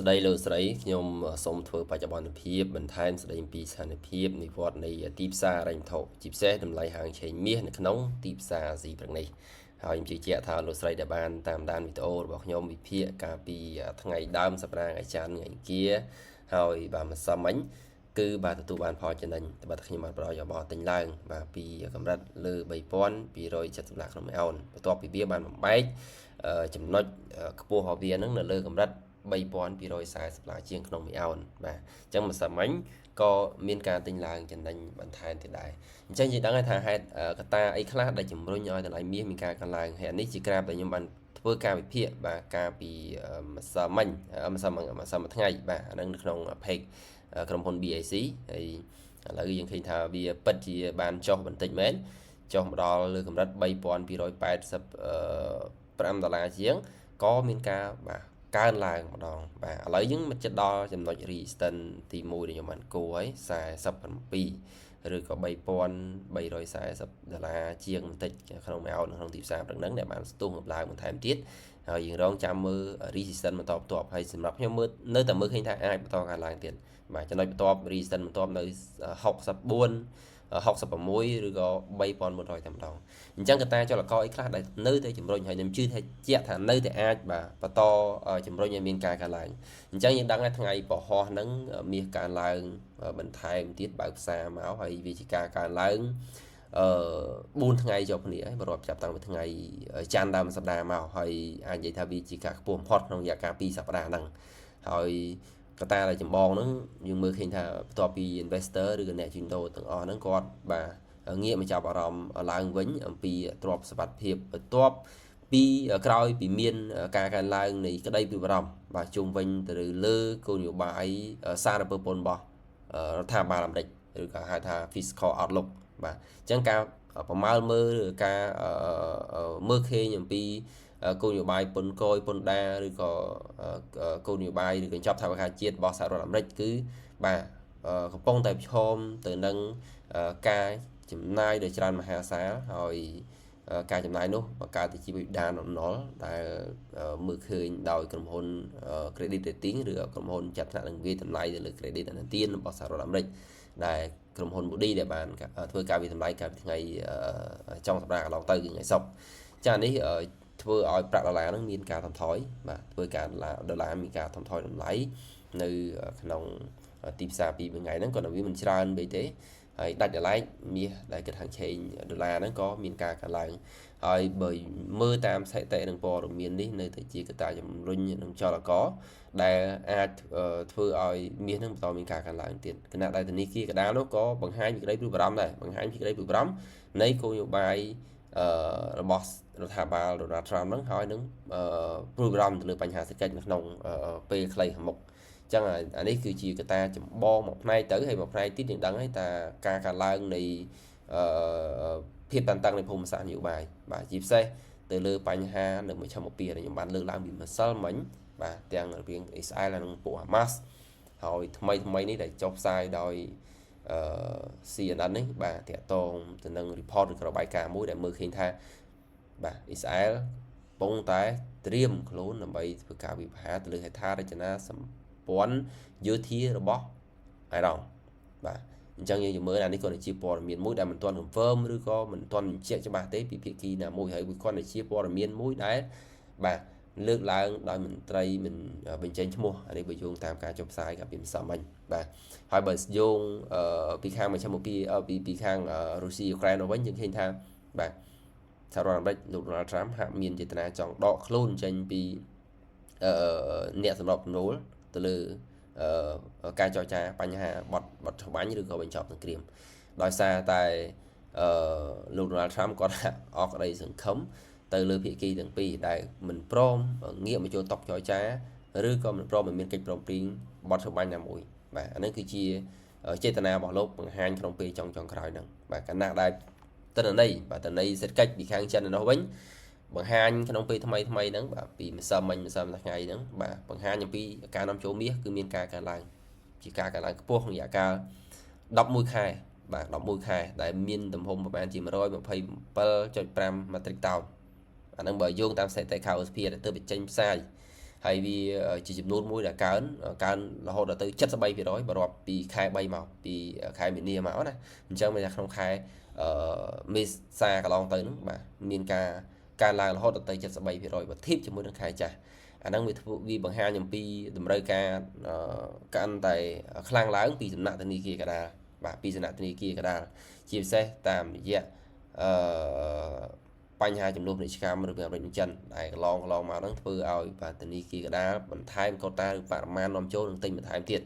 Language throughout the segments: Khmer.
ស្ដីលោកស្រីខ្ញុំសូមធ្វើបច្ចុប្បន្នភាពបន្ថែមស្ដីពីស្ថានភាពនិវត្តនៃទីផ្សារហិរញ្ញវត្ថុជាពិសេសតម្លៃហាងឆេងមាសនៅក្នុងទីផ្សារអាស៊ីព្រឹកនេះហើយខ្ញុំជឿជាក់ថាលោកស្រីដែលបានតាមដានវីដេអូរបស់ខ្ញុំវិភាគកាលពីថ្ងៃដើមសប្តាហ៍អាចារ្យថ្ងៃអង្គារហើយបាទម្សិលមិញគឺបាទទទួលបានផលចំណេញបាទខ្ញុំបានប្រយោជន៍របស់ទិញឡើងបាទពីកម្រិតលើ3270ឡាក្នុងមួយអោនបន្ទាប់ពីវាបានបំបែកចំណុចខ្ពស់របស់វានឹងនៅលើកម្រិត3240ឡាជាងក្នុងមួយអោនបាទអញ្ចឹងម្សិលមិញក៏មានការទិញឡើងចំណេញបន្ថែមទៀតដែរអញ្ចឹងនិយាយដឹងថាហេតុកត្តាអីខ្លះដែលជំរុញឲ្យតម្លៃមាសមានការកើនឡើងហើយនេះជាក្រាបដែលខ្ញុំបានធ្វើការវិភាគបាទកាលពីម្សិលមិញម្សិលមួយថ្ងៃបាទអានឹងនៅក្នុង page ក្រុមហ៊ុន BAC ហើយឥឡូវយើងឃើញថាវាពិតជាបានចុះបន្តិចមែនចុះមកដល់លើកម្រិត$3285ជាងក៏មានការបាទកើនឡើងម្ដងបាទឥឡូវយើងមកចិត្តដល់ចំណុច resistance ទី1ដែលខ្ញុំបានគូឲ្យ47ឬក៏$3340ជាងបន្តិចក្នុងមួយអោនក្នុងទីផ្សារព្រឹកហ្នឹងដែលបានស្ទុះឡើងបន្ថែមទៀតហើយយើងរងចាំមើល resistance បន្តបន្ទាប់ហើយសម្រាប់ខ្ញុំមើលនៅតែមើលឃើញថាអាចបន្តកើនឡើងទៀតបាទចំណុចបន្ទាប់ resistance បន្ទាប់នៅ64 66ឬក៏3400តែម្ដងអញ្ចឹងកត្តាចលករអីខ្លះដែលនៅតែជំរុញហើយខ្ញុំជឿថាជាក់ថានៅតែអាចបាទបន្តជំរុញឲ្យមានការកើនឡើងអញ្ចឹងយើងដឹងថាថ្ងៃពហុហ្នឹងមាសកើនឡើងបន្ថែមទៀតបើកផ្សារមកហើយវាជាការកើនឡើង4ថ្ងៃជាប់គ្នាហើយបើរាប់ចាប់តាំងពីថ្ងៃច័ន្ទដើមសប្តាហ៍មកហើយអាចនិយាយថាវាជាការខ្ពស់បំផុតក្នុងរយៈកាល2សប្តាហ៍ហ្នឹងហើយកត្តាដែលចម្បងហ្នឹងយើងមើលឃើញថាបន្ទាប់ពី investor ឬក៏អ្នកជួញដូរទាំងអស់ហ្នឹងគាត់បាទងាកមកចាប់អារម្មណ៍ឡើងវិញអំពីទ្រព្យសម្បត្តិភាពបន្ទាប់ពីក្រោយពីមានការកើនឡើងនៃក្តីព្រួយបារម្ភបាទជុំវិញទៅលើគោលនយោបាយសារពើពន្ធរបស់រដ្ឋាភិបាលអាមេរិកឬក៏ហៅថា fiscal outlook បាទអញ្ចឹងការប្រមាលមើលឬការមើលឃើញអំពីគោលនយោបាយពន្ធគយពន្ធដារឬក៏គោលនយោបាយឬកញ្ចប់ថវិកាជាតិរបស់សហរដ្ឋអាមេរិកគឺបាទកំពុងតែប្រឈមទៅនឹងការចំណាយដ៏ច្រើនមហាសាលហើយការចំណាយនោះបង្កើតទៅជាវិដានអំណុលដែលមើលឃើញដោយក្រុមហ៊ុន credit rating ឬក្រុមហ៊ុនចាត់ថ្នាក់នឹងវាតម្លៃទៅលើ credit អន្តរជាតិរបស់សហរដ្ឋអាមេរិកដែលក្រុមហ៊ុន Moody ដែលបានធ្វើការវិតម្លៃកាលពីថ្ងៃចុងសប្តាហ៍កន្លងទៅគឺថ្ងៃសុក្រចា៎នេះធ្វើឲ្យប្រាក់ដុល្លារនឹងមានការថមថយបាទធ្វើការដុល្លារមានការថមថយតម្លៃនៅក្នុងទីផ្សារពីមួយថ្ងៃហ្នឹងក៏វាមិនច្រើនពេកទេហើយដាច់ដライមាសដែលគិតខាងឆេងដុល្លារហ្នឹងក៏មានការកើនឡើងហើយបើមើលតាមស្ថិតិនឹងព័ត៌មាននេះនៅតែជាកត្តាជំរុញនឹងចលករដែលអាចធ្វើឲ្យមាសហ្នឹងបន្តមានការកើនឡើងទៀតគណៈដែលធនាគារកណ្ដាលនោះក៏បង្ហាញពីក្តីព្រួយបារម្ភដែរបង្ហាញពីក្តីព្រួយបារម្ភនៃគោលនយោបាយរបស់រដ្ឋាភិបាល Donald Trump ហ្នឹងហើយនឹងព្រួយបារម្ភទៅលើបញ្ហាសេដ្ឋកិច្ចនៅក្នុងពេលខ្លីខាងមុខអញ្ចឹងអានេះគឺជាកត្តាចម្បងមួយផ្នែកទៅហើយមួយផ្នែកទៀតយើងដឹងហើយថាការកើនឡើងនៃភាពតានតឹងនៃភូមិសាស្ត្រនយោបាយបាទជាពិសេសទៅលើបញ្ហានៅមជ្ឈមណ្ឌលដែលខ្ញុំបានលើកឡើងពីម្សិលមិញបាទទាំងរវាងអ៊ីស្រាអែលនិងពួកហាម៉ាស់ហើយថ្មីនេះដែលចុះផ្សាយដោយCNN នេះបាទតាក់ទងទៅនឹង report ឬក៏របាយការណ៍មួយដែលមើលឃើញថាបាទអ៊ីស្រាអែលកំពុងតែត្រៀមខ្លួនដើម្បីធ្វើការវិភាគទៅលើហេដ្ឋារចនាសម្ព័ន្ធយោធារបស់អ៊ីរ៉ង់បាទអញ្ចឹងយើងមើលអានេះក៏ជាព័ត៌មានមួយដែលមិនទាន់ confirm ឬក៏មិនទាន់បញ្ជាក់ច្បាស់ទេពីភាគីណាមួយហើយវាគ្រាន់តែជាព័ត៌មានមួយដែលបាទលើកឡើងដោយមន្ត្រីមិនបញ្ចេញឈ្មោះអានេះបើយោងតាមការចុះផ្សាយកាលពីម្សិលមិញបាទហើយបើយោងពីខាងមជ្ឈមណ្ឌលពីខាងរុស្ស៊ីអ៊ុក្រែនវិញយើងឃើញថាបាទសហរដ្ឋអាមេរិកលោក Donald Trump ហាក់មានចេតនាចង់ដកខ្លួនចេញពីអ្នកសម្របសម្រួលទៅលើការចរចាបញ្ហាបទច្បាញ់ឬក៏បញ្ចប់សង្គ្រាមដោយសារតែលោក Donald Trump គាត់អស់ក្តីសង្ឃឹមទៅលើភាគីទាំងពីរដែលមិនព្រមងាកមកចូលតុចរចាឬក៏មិនព្រមឲ្យមានកិច្ចព្រមព្រៀងបទច្បាញ់ណាមួយបាទអានេះគឺជាចេតនារបស់លោកបង្ហាញក្នុងពេលចុងក្រោយហ្នឹងបាទគណៈដែលទិន្នន័យសេដ្ឋកិច្ចពីខាងចិននោះវិញបង្ហាញក្នុងពេលថ្មីហ្នឹងបាទពីម្សិលមិញថ្ងៃហ្នឹងបាទបង្ហាញអំពីការនាំចូលមាសគឺមានការកើនឡើងជាការកើនឡើងខ្ពស់ក្នុងរយៈកាល11ខែបាទ11ខែដែលមានទំហំប្រមាណជា127.5 metric ton អាហ្នឹងបើយោងតាមស្ថិតិខុសភាដែលទើបបញ្ចេញផ្សាយ ហើយវាជាចំនួនមួយដែលកើនរហូតដល់ទៅ73%បើរាប់ពីខែ3មកពីខែមីនាមកណាអញ្ចឹងមានថាក្នុងខែមេសាកន្លងទៅហ្នឹងបាទមានការកើនឡើងរហូតដល់ទៅ73%បើធៀបជាមួយនឹងខែចាស់អាហ្នឹងវាបង្ហាញអំពីតម្រូវការកាន់តែខ្លាំងឡើងពីសំណាក់ធនាគារកណ្ដាលបាទពីសំណាក់ធនាគារកណ្ដាលជាពិសេសតាមរយៈអឺបញ្ហាចំនួនពាណិជ្ជកម្មឬអាមេរិកនិងចិនដែលកន្លងមកហ្នឹងធ្វើឲ្យបាទធនាគារកណ្ដាលបន្ថែមកូតាឬបរិមាណនាំចូលនឹងទិញបន្ថែមទៀត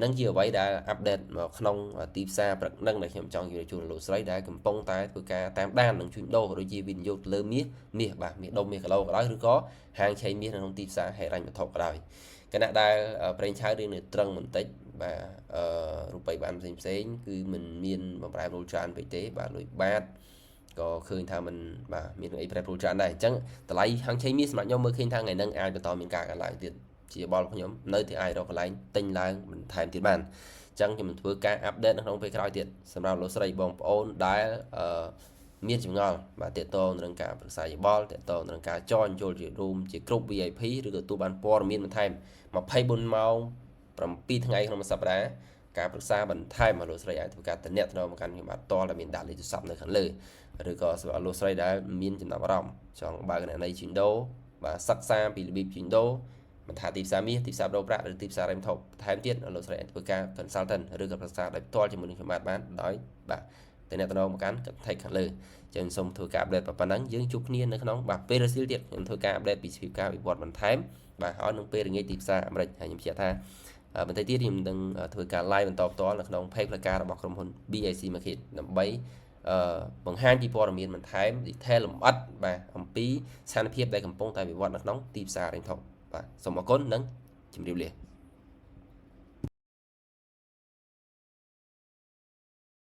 នឹងជាអ្វីដែលអាប់ដេតមកក្នុងទីផ្សារព្រឹកហ្នឹងដែលខ្ញុំចង់ជម្រាបជូនលោកស្រីដែលកំពុងតែធ្វើការតាមដាននិងជួញដូរដូចជាវិនិយោគលើមាសបាទមាសដុំមាសគីឡូក៏ដោយឬក៏ហាងឆេងមាសនៅក្នុងទីផ្សារហិរញ្ញវត្ថុក៏ដោយគណៈដែលប្រេងឆៅរៀងនៅត្រឹងបន្តិចបាទរូបិយប័ណ្ណផ្សេងគឺមិនមានបំប្រែប្រួលច្រើនពេកទេបាទលុយបាតក៏ឃើញថាมันបាទមានអីប្រែប្រួលច្រើនដែរអញ្ចឹងតម្លៃហាងឆេងមាសសម្រាប់ខ្ញុំមើលឃើញថាថ្ងៃហ្នឹងអាចបន្តមានការកើនឡើងទៀតជាបលខ្ញុំនៅតែអាចរកកន្លែងទិញឡើងបន្ថែមទៀតបានអញ្ចឹងខ្ញុំនឹងធ្វើការអាប់ដេតនៅក្នុងពេលក្រោយទៀតសម្រាប់លោកស្រីបងប្អូនដែលមានចម្ងល់បាទតេតងនឹងការប្រឹក្សាយោបល់តេតងនឹងការចរចូលជារួមជាក្រុម VIP ឬក៏ទទួលបានព័ត៌មានបន្ថែម24ម៉ោង7ថ្ងៃក្នុងមួយសប្តាហ៍ការប្រឹក្សាបន្ថែមមកលោកស្រីអាចធ្វើការតំណែងមកកាន់ខ្ញុំបាទតដែលមានដាក់លេខទូរស័ព្ទនៅខាងលើឬក៏សម្រាប់លោកស្រីដែលមានចំណាប់អារម្មណ៍ចង់បើកគណនីជួញដូរបាទសិក្សាពីរបៀបជួញដូរមិនថាទីផ្សារមាសទីផ្សារដូរប្រាក់ឬទីផ្សាររ៉េមថប់បន្ថែមទៀតលោកស្រីអាចធ្វើការ consultant ឬក៏ប្រឹក្សាដោយផ្ទាល់ជាមួយនឹងខ្ញុំបាទបានដោយបាទតំណែងមកកាន់ contact ខាងលើចឹងសូមធ្វើការអាប់ដេតប៉ុណ្ណឹងយើងជួបគ្នានៅក្នុងបាទពេលរសៀលទៀតខ្ញុំធ្វើការអាប់ដេតពីស្ពីការវិវត្តបន្ថែមបាទហើយនឹងពេលរងាចទីផ្សារអាមេរិកហើយខ្ញុំជឿថាបន្តិចទៀតខ្ញុំនឹងធ្វើការ live បន្តផ្ទាល់នៅក្នុង page ផ្លូវការរបស់ក្រុមហ៊ុន BAC Market ដើម្បីបង្ហាញពីព័ត៌មានបន្ថែម detail លម្អិតបាទអំពីស្ថានភាពដែលកំពុងតែវិវត្តនៅក្នុងទីផ្សាររ៉េនថប់បាទសូមអរគុណនិងជម្រាបលា